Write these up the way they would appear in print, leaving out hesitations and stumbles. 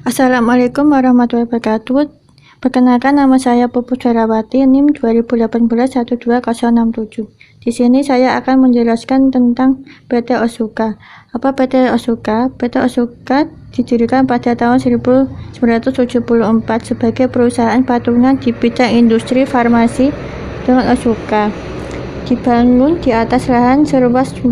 Assalamualaikum warahmatullahi wabarakatuh. Perkenalkan, nama saya Puput Ferawati, NIM 2018-12067. Di sini saya akan menjelaskan tentang PT Otsuka. Apa PT Otsuka? PT Otsuka didirikan pada tahun 1974 sebagai perusahaan patungan di bidang industri farmasi dengan Otsuka. Dibangun di atas lahan seluas 4.000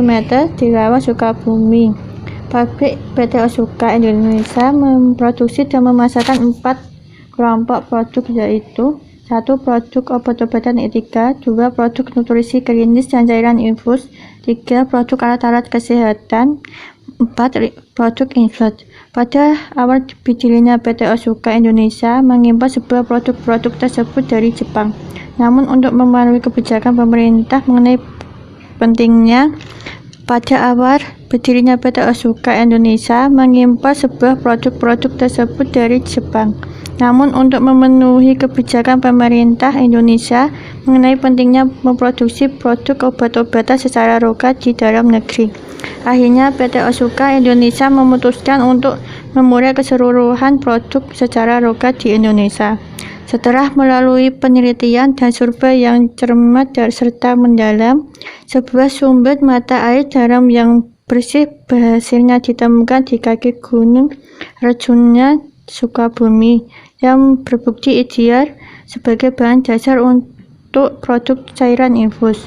meter di Rawa, Sukabumi. Pabrik PT Otsuka Indonesia memproduksi dan memasarkan 4 kelompok produk, yaitu 1. Produk obat-obatan etika, 2. Produk nutrisi klinis dan cairan infus, 3. Produk alat-alat kesehatan, 4. Produk insert. Pada awal berdirinya PT Otsuka Indonesia mengimpor sebuah produk-produk tersebut dari Jepang. Namun untuk memenuhi kebijakan pemerintah mengenai pentingnya, pada awal berdirinya PT Otsuka Indonesia mengimpor sebuah produk-produk tersebut dari Jepang. Namun untuk memenuhi kebijakan pemerintah Indonesia mengenai pentingnya memproduksi produk obat-obatan secara lokal di dalam negeri, akhirnya PT Otsuka Indonesia memutuskan untuk memulai keseluruhan produk secara lokal di Indonesia. Setelah melalui penelitian dan survei yang cermat serta mendalam, sebuah sumber mata air garam yang bersih berhasilnya ditemukan di kaki Gunung Arjuna, Sukabumi, yang berbukti ideal sebagai bahan dasar untuk produk cairan infus.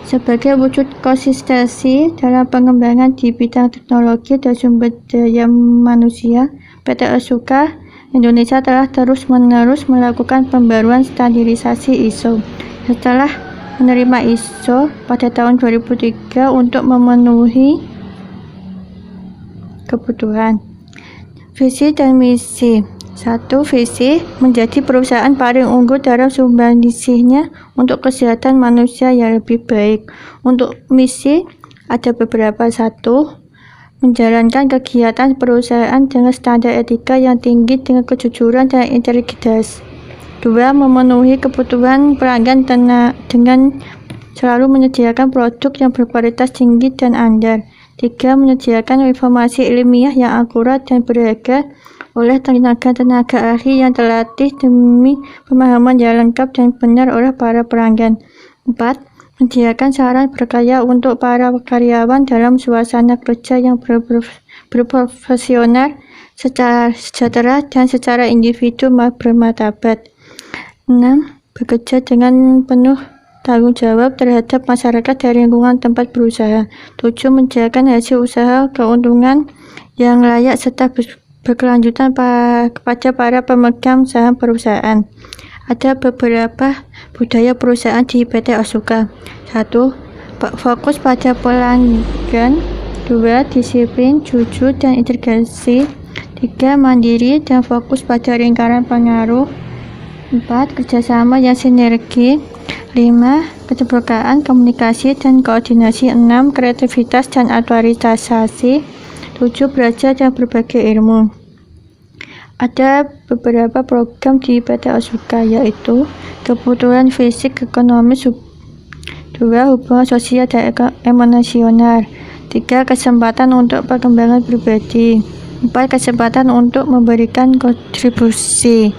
Sebagai wujud konsistensi dalam pengembangan di bidang teknologi dan sumber daya manusia, PT Otsuka Indonesia telah terus-menerus melakukan pembaruan standarisasi ISO. Setelah menerima ISO pada tahun 2003 untuk memenuhi kebutuhan. Visi dan misi. 1. Visi menjadi perusahaan paling unggul dalam sumbangsihnya untuk kesehatan manusia yang lebih baik. Untuk misi ada beberapa. 1. Menjalankan kegiatan perusahaan dengan standar etika yang tinggi dengan kejujuran dan integritas. 2. Memenuhi kebutuhan pelanggan dengan selalu menyediakan produk yang berkualitas tinggi dan andal. 3. Menyediakan informasi ilmiah yang akurat dan berharga oleh tenaga ahli yang terlatih demi pemahaman yang lengkap dan benar oleh para pelanggan. 4. Menyediakan saran berkarya untuk para karyawan dalam suasana kerja yang berprofesional, secara sejahtera, dan secara individu bermartabat. 6. Bekerja dengan penuh tanggung jawab terhadap masyarakat dan lingkungan tempat berusaha. 7. Menjaga hasil usaha keuntungan yang layak serta berkelanjutan kepada para pemegang saham perusahaan. Ada beberapa budaya perusahaan di PT Otsuka. 1. Fokus pada pelanggan. 2. Disiplin, jujur, dan integrasi. 3. Mandiri dan fokus pada lingkaran pengaruh. 4. Kerjasama yang sinergi. 5. Keterbukaan, komunikasi, dan koordinasi. 6. Kreativitas dan aktualisasi. 7. Belajar dan berbagi ilmu. Ada beberapa program di PT Otsuka, yaitu kebutuhan fisik, ekonomi, 2. Hubungan sosial dan emosional. 3. Kesempatan untuk perkembangan pribadi. 4. Kesempatan untuk memberikan kontribusi.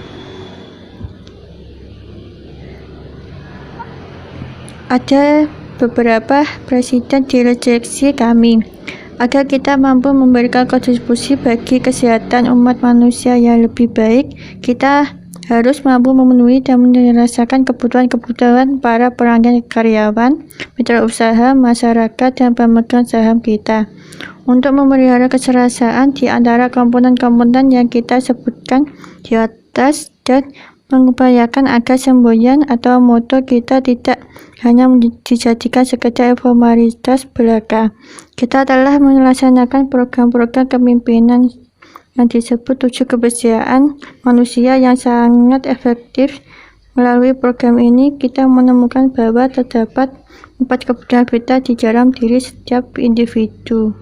Ada beberapa presiden direjeksi kami. Agar kita mampu memberikan kontribusi bagi kesehatan umat manusia yang lebih baik, kita harus mampu memenuhi dan menyelesaikan kebutuhan para pelanggan, karyawan, mitra usaha, masyarakat, dan pemegang saham kita. Untuk memelihara keserasian di antara komponen-komponen yang kita sebutkan di atas dan mengupayakan agar semboyan atau moto kita tidak hanya dijadikan sekedar formalitas belaka. Kita telah melaksanakan program-program kepemimpinan yang disebut 7 kebersihan manusia yang sangat efektif. Melalui program ini kita menemukan bahwa terdapat 4 kebutuhan vital di dalam diri setiap individu.